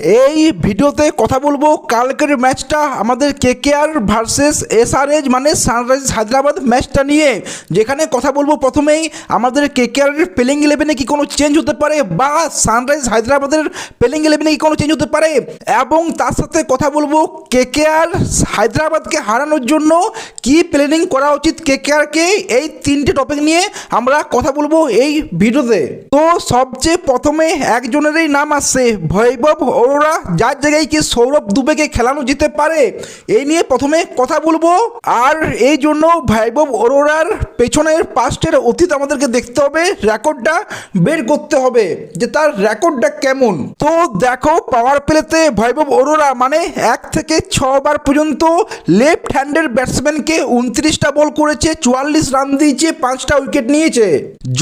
এই ভিডিওতে কথা বলবো কালকের ম্যাচটা আমাদের কেকেআর ভার্সেস এসআরএইচ মানে সানরাইজ হায়দ্রাবাদ ম্যাচটা নিয়ে, যেখানে কথা বলবো প্রথমেই আমাদের কেকেআরের প্লেইং ইলেভেনে কি কোনো চেঞ্জ হতে পারে বা সানরাইজ হায়দ্রাবাদের প্লেইং ইলেভেনে কি কোনো চেঞ্জ হতে পারে, এবং তার সাথে কথা বলবো কেকেআর হায়দ্রাবাদকে হারানোর জন্য কি প্ল্যানিং করা উচিত কেকেআরকে। এই তিনটে টপিক নিয়ে আমরা কথা বলবো এই ভিডিওতে। তো সবচেয়ে প্রথমে একজনেরই নাম আসছে, বৈভব অরোরা, যার জায়গায় কি সৌরভ দুবেকে খেলানো যেতে পারে, এই নিয়ে প্রথমে কথা বলবো। আর এই জন্য বৈভব অরোরার পেছনের পাস্টের অতীত আমাদেরকে দেখতে হবে, রেকর্ডটা বের করতে হবে যে তার রেকর্ডটা কেমন। তো দেখো, পাওয়ার প্লেতে বৈভব অরোরা মানে 1 থেকে 6 বার পর্যন্ত লেফট হ্যান্ডের ব্যাটসম্যানকে 29টা বল করেছে, 44 রান দিয়েছে, 5টা উইকেট নিয়েছে।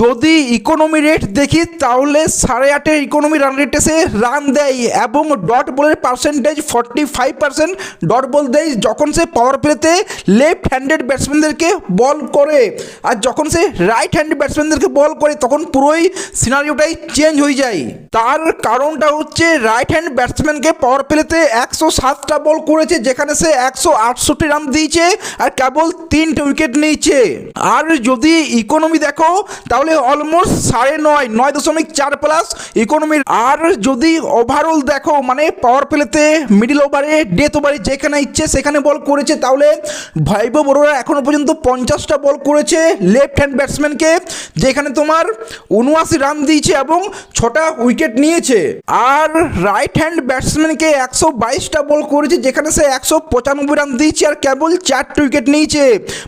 যদি ইকোনমি রেট দেখি তাহলে 8.5-এর ইকোনমি রান রেটে সে রান দেয় এবং ডট বলের পার্সেন্টেজ 45% ডট বল দেয় যখন সে পাওয়ার প্লেতে লেফট হ্যান্ডেড ব্যাটসম্যানদেরকে বল করে। আর যখন সে রাইট হ্যান্ড ব্যাটসম্যানদেরকে বল করে তখন পুরোই সিনারিওটাই চেঞ্জ হয়ে যায়। তার কারণটা হচ্ছে রাইট হ্যান্ড ব্যাটসম্যানকে পাওয়ার প্লেতে 107টা বল করেছে, যেখানে সে 168 রান দিয়েছে আর কেবল 3টে উইকেট নিয়েছে। আর যদি ইকোনমি দেখো তাহলে অলমোস্ট 9.4 প্লাস ইকোনমির। আর যদি ওভারঅল দেখো মানে পাওয়ার প্লেতে মিডল ওভারে ডেথ ওভারে যেখানে ইচ্ছে সেখানে বল করেছে, তাহলে বৈভব অরোরা এখনো পর্যন্ত 50টা বল করেছে লেফট হ্যান্ড ব্যাটসম্যানকে, যেখানে তোমার 79 রান দিয়েছে এবং 6টা উইকেট নিয়েছে। আর রাইট হ্যান্ড ব্যাটসম্যানকে 122টা বল করেছে, যেখানে সে 195 রান দিয়েছে আর কেবল 4টে উইকেট নিয়েছে।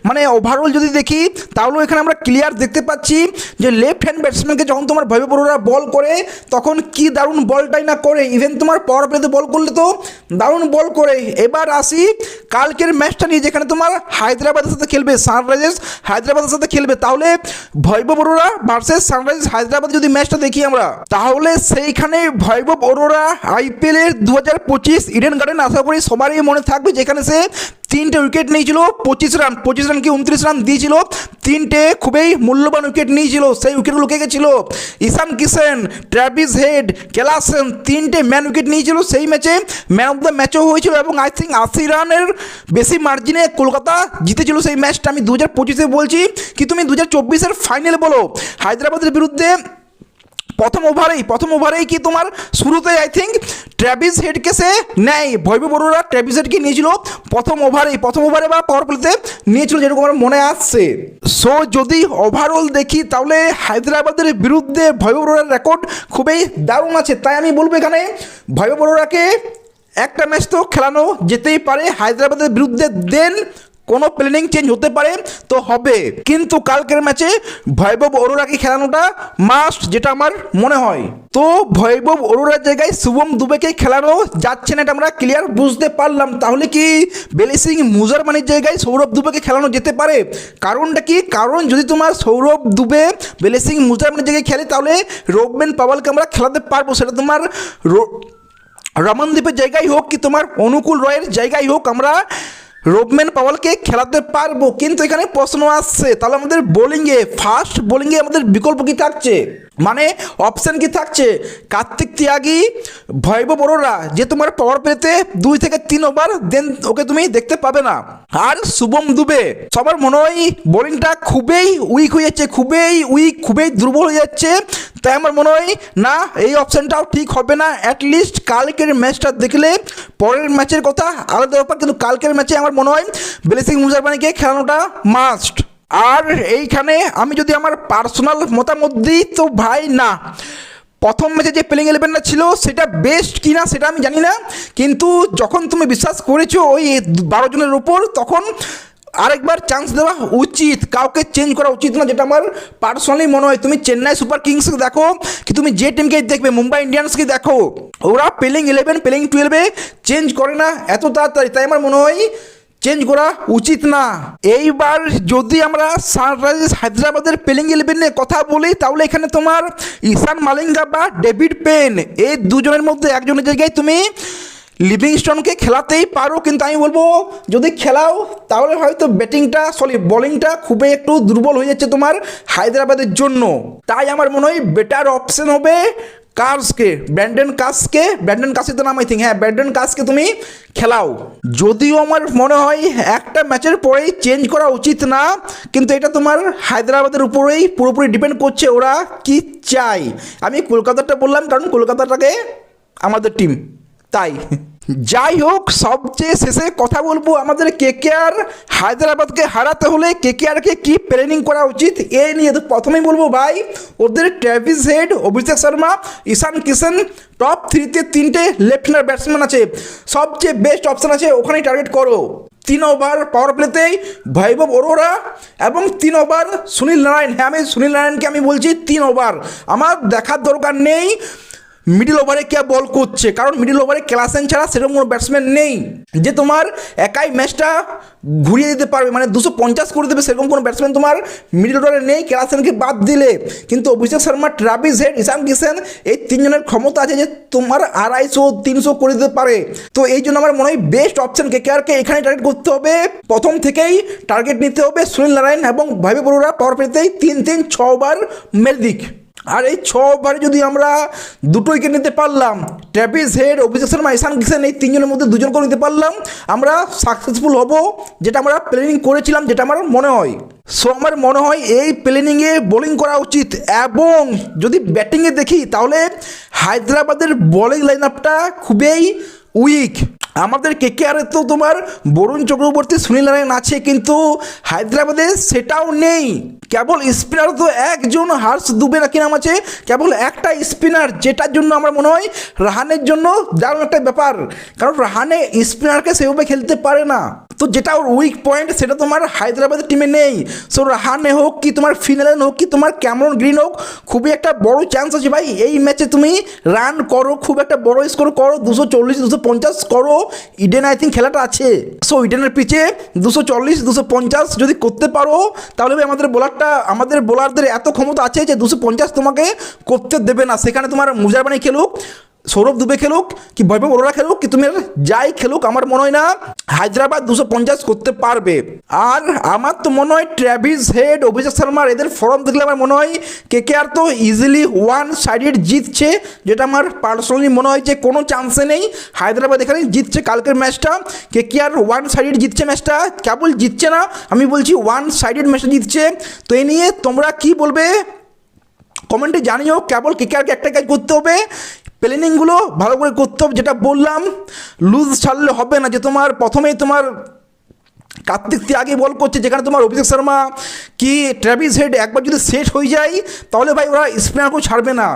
মানে ওভারঅল যদি দেখি তাহলে এখানে আমরা ক্লিয়ার দেখতে পাচ্ছি যে লেফট হ্যান্ড ব্যাটসম্যানকে যখন তোমার বৈভব অরোরা বল করে তখন কি দারুণ বলটাই না করে, ইভেন তোমার পাওয়ার প্লেতে বল করলে তো দারুণ বল করে। এবার আসি কালকের ম্যাচটা নিয়ে, যেখানে তোমার হায়দ্রাবাদের সাথে খেলবে, সানরাইজার্স হায়দ্রাবাদের সাথে খেলবে। তাহলে বৈভব অরোরা ভার্সেস সানরাইজার্স হায়দ্রাবাদ যদি ম্যাচটা দেখি আমরা, তাহলে সেইখানে বৈভব অরোরা আইপিএলের 2025 ইডেন গার্ডেন আশা করি সবারই মনে থাকবে, যেখানে সে 3টে উইকেট নিয়েছিল, 25 রান কি 29 রান দিয়েছিল, 3টে খুবই মূল্যবান উইকেট নিয়েছিল। সেই উইকেটগুলো কে গেছিল, ঈশান কিষান, ট্র্যাভিস হেড, ক্লাসেন, 3টে ম্যান উইকেট নিয়েছিল। সেই ম্যাচে ম্যান অফ দ্য ম্যাচও হয়েছিল এবং আই থিঙ্ক 80 রানের বেশি মার্জিনে কলকাতা জিতেছিল সেই ম্যাচটা। আমি 2025-এ বলছি কি তুমি 2024-এর ফাইনাল বলো, হায়দ্রাবাদের বিরুদ্ধে প্রথম ওভারেই কি তোমার শুরুতেই আই থিঙ্ক ট্র্যাভিস হেডকে সে নেয়, বৈভব অরোরা ট্র্যাভিস হেডকে নিয়েছিল প্রথম ওভারে বা পাওয়ার প্লেতে নিয়েছিল, যেরকম আমার মনে আসছে। সো যদি ওভারঅল দেখি তাহলে হায়দ্রাবাদের বিরুদ্ধে বৈভব অরোরার রেকর্ড খুবই দারুণ আছে। তাই আমি বলবো এখানে বৈভব অরোরাকে একটা ম্যাচ তো খেলানো যেতেই পারে হায়দ্রাবাদের বিরুদ্ধে, দেন কোনো প্ল্যানিং চেঞ্জ হতে পারে তো হবে, কিন্তু কালকের ম্যাচে বৈভব অরোরাকে খেলানোটা মাস্ট, যেটা আমার মনে হয়। তো বৈভব অরোরার জায়গায় শুভম দুবেকে খেলানো যাচ্ছে না, এটা আমরা ক্লিয়ার বুঝতে পারলাম। তাহলে কি বেলিসিং মুজারমানির জায়গায় সৌরভ দুবেকে খেলানো যেতে পারে? কারণটা কি, কারণ যদি তোমার সৌরভ দুবে বেলিসিং মুজারমানির জায়গায় খেলে তাহলে রোবম্যান পাওয়ালকে আমরা খেলাতে পারবো, সেটা তোমার রমনদীপের জায়গায় হোক কি তোমার অনুকূল রয়ের জায়গায় হোক, আমরা রোবম্যান পাওয়ালকে খেলাতে পারবো। কিন্তু এখানে প্রশ্ন আসছে, তাহলে আমাদের ফার্স্ট বোলিংয়ে আমাদের বিকল্প কি থাকছে, মানে অপশান কি থাকছে? কার্তিক ত্যাগী, বৈভব অরোরা, যে তোমার পাওয়ার প্লেতে 2 থেকে 3 ওভার, দেন ওকে তুমি দেখতে পাবে না। আর শুভম দুবে, সবার মনে হয় বোলিংটা খুবই উইক হয়ে যাচ্ছে, খুবই দুর্বল হয়ে যাচ্ছে। তাই আমার মনে হয় না, এই অপশানটাও ঠিক হবে না। অ্যাটলিস্ট কালকের ম্যাচটা দেখলে, পরের ম্যাচের কথা আলাদা ব্যাপার, কিন্তু কালকের ম্যাচে আমার মনে হয় বেলিসিং মুজারমানিকে খেলানোটা মাস্ট। আর এইখানে আমি যদি আমার পার্সোনাল মতামত দিই তো ভাই না, প্রথম ম্যাচে যে প্লেইং ইলেভেনটা ছিল সেটা বেস্ট কিনা সেটা আমি জানি না, কিন্তু যখন তুমি বিশ্বাস করেছো ওই 12 জনের উপর, তখন আরেকবার চান্স দেওয়া উচিত, কাউকে চেঞ্জ করা উচিত না, যেটা আমার পার্সোনালি মনে হয়। তুমি চেন্নাই সুপার কিংসকে দেখো কি তুমি যে টিমকে দেখবে, মুম্বাই ইন্ডিয়ান্সকে দেখো, ওরা প্লেইং 12-এ চেঞ্জ করে না এত তাড়াতাড়ি। তাই আমার মনে হয় চেঞ্জ করা উচিত না। এইবার যদি আমরা সানরাইজার্স হায়দ্রাবাদের প্লেইং 11 কথা বলি, তাহলে এখানে তোমার ঈশান মালিঙ্গা বা ডেভিড পেন, এই দুজনের মধ্যে একজনের জায়গায় তুমি লিভিংস্টনকে খেলাতেই পারো, কিন্তু আমি বলবো যদি খেলাও তাহলে হয়তো বোলিংটা খুবই একটু দুর্বল হয়ে যাচ্ছে তোমার হায়দ্রাবাদের জন্য। তাই আমার মনে হয় বেটার অপশন হবে ব্র্যান্ডন কাসকে তো নাম আই থিঙ্ক, হ্যাঁ ব্র্যান্ডন কাসকে তুমি খেলাও। যদিও আমার মনে হয় একটা ম্যাচের পরেই চেঞ্জ করা উচিত না, কিন্তু এটা তোমার হায়দ্রাবাদের উপরেই পুরোপুরি ডিপেন্ড করছে ওরা কি চায়। আমি কলকাতাটা বললাম কারণ কলকাতাটাকে আমাদের টিম, তাই। যাই হোক, সবচেয়ে শেষে কথা বলবো আমাদের কেকেআর হায়দ্রাবাদকে হারাতে হলে কেকেআরকে কি প্ল্যানিং করা উচিত এই নিয়ে। তো প্রথমেই বলবো ভাই, ওদের ট্রেভিস হেড, অভিষেক শর্মা, ঈশান কিষান, টপ 3-তে 3টে লেফট হ্যান্ডার ব্যাটসম্যান আছে, সবচেয়ে বেস্ট অপশান আছে, ওখানেই টার্গেট করো। 3 ওভার পাওয়ার প্লেতেই বৈভব অরোরা এবং 3 ওভার সুনীল নারায়ণ। হ্যাঁ, আমি সুনীল নারায়ণকে আমি বলছি 3 ওভার, আমার দেখার দরকার নেই মিডিল ওভারে কে বল করছে, কারণ মিডিল ওভারে ক্লাসেন ছাড়া সেরকম কোনো ব্যাটসম্যান নেই যে তোমার একাই ম্যাচটা ঘুরিয়ে দিতে পারবে, মানে 250 করে দেবে, সেরকম কোনো ব্যাটসম্যান তোমার মিডিল ওভারে নেই ক্লাসেনকে বাদ দিলে। কিন্তু অভিষেক শর্মা, ট্রেভিস হেড, ঈশান কিষান এই 3 জনের ক্ষমতা আছে যে তোমার 250-300 করে দিতে পারে। তো এই জন্য আমার মনে হয় বেস্ট অপশন কেকেআরকে এখানে টার্গেট করতে হবে, প্রথম থেকেই টার্গেট নিতে হবে সুনীল নারায়ণ এবং বৈভব অরোরা পাওয়ার প্লেতেই 3-3-6 ওভার মেরে দিক। আর এই 6 ওভারে যদি আমরা 2 উইকেট নিতে পারলাম, ট্রেভিস হেড, অভিষেক শর্মা, ঈশান কিষান এই 3 জনের মধ্যে 2 জন করে নিতে পারলাম, আমরা সাকসেসফুল হব, যেটা আমরা প্ল্যানিং করেছিলাম, যেটা আমার মনে হয়। সো আমার মনে হয় এই প্ল্যানিংয়ে বোলিং করা উচিত। এবং যদি ব্যাটিংয়ে দেখি তাহলে হায়দ্রাবাদের বোলিং লাইন আপটা খুবই উইক। আমাদের কেকেআরে তো তোমার বরুণ চক্রবর্তী, সুনীল নারায়ণ আছে, কিন্তু হায়দ্রাবাদে সেটাও নেই। কেবল স্পিনার তো একজন, হর্ষ দুবে নাকি নাম আছে, কেবল একটা স্পিনার, যেটার জন্য আমার মনে হয় রাহানের জন্য দারুণ একটা ব্যাপার, কারণ রাহানে স্পিনারকে সেভাবে খেলতে পারে না। তো যেটা ওর উইক পয়েন্ট সেটা তোমার হায়দ্রাবাদের টিমে নেই। সো রাহানে হোক কি তোমার ফিনালেন হোক কি তোমার ক্যামেরন গ্রিন হোক, খুবই একটা বড় চান্স আছে ভাই এই ম্যাচে তুমি রান করো, খুব একটা বড় স্কোর করো, 240-250 করো। ইডেন আই থিঙ্ক খেলাটা আছে, সো ইডেনের পিচে 240-250 যদি করতে পারো তাহলে ভাই আমাদের বোলারদের এত ক্ষমতা আছে যে 250 তোমাকে করতে দেবে না। সেখানে তোমার মুজারবানি খেলুক, সৌরভ দুবে খেলুক কি বৈভব অরোরা খেলুক কি তুমি যাই খেলুক, আমার মনে হয় না হায়দ্রাবাদ 250 করতে পারবে। আর আমার তো মনে হয় ট্রেভিস হেড, অভিষেক শর্মার এদের ফর্ম দেখলে আমার মনে হয় কেকেআর তো ইজিলি 1 সাইডেড জিতছে, যেটা আমার পার্সোনালি মনে হয় যে কোনো চান্সে নেই হায়দ্রাবাদ এখানে জিতছে কালকের ম্যাচটা। কেকেআর 1 সাইডেড জিতছে ম্যাচটা, কেবল জিতছে না, আমি বলছি 1 সাইডেড ম্যাচটা জিতছে। তো এই নিয়ে তোমরা কি বলবে কমেন্টে জানিও। কেবল কেকেআরকে একটা কাজ করতে হবে, প্ল্যানিংগুলো ভালো করে করতে হবে, যেটা বললাম লুজ ছাড়লে হবে না। যে তোমার প্রথমেই তোমার কার্তিক ত্যাগী বল করছে, যেখানে তোমার অভিষেক শর্মা কি ট্রেভিস হেড একবার যদি সেট হয়ে যায় তাহলে ভাই ওরা স্পিনারকেও ছাড়বে না।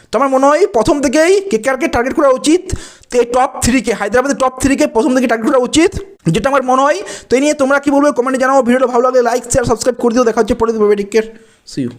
তো আমার মনে হয় প্রথম থেকেই কেকেআরকে টার্গেট করা উচিত, তো এই টপ 3কে, হায়দ্রাবাদের টপ 3কে প্রথম থেকে টার্গেট করা উচিত, যেটা আমার মনে হয়। তো এই নিয়ে তোমরা কী বলবে কমেন্টে জানাও। ভিডিওটা ভালো লাগলে লাইক, শেয়ার, সাবস্ক্রাইব করে দিও। দেখা হচ্ছে পরে দিবে। Take care, see you.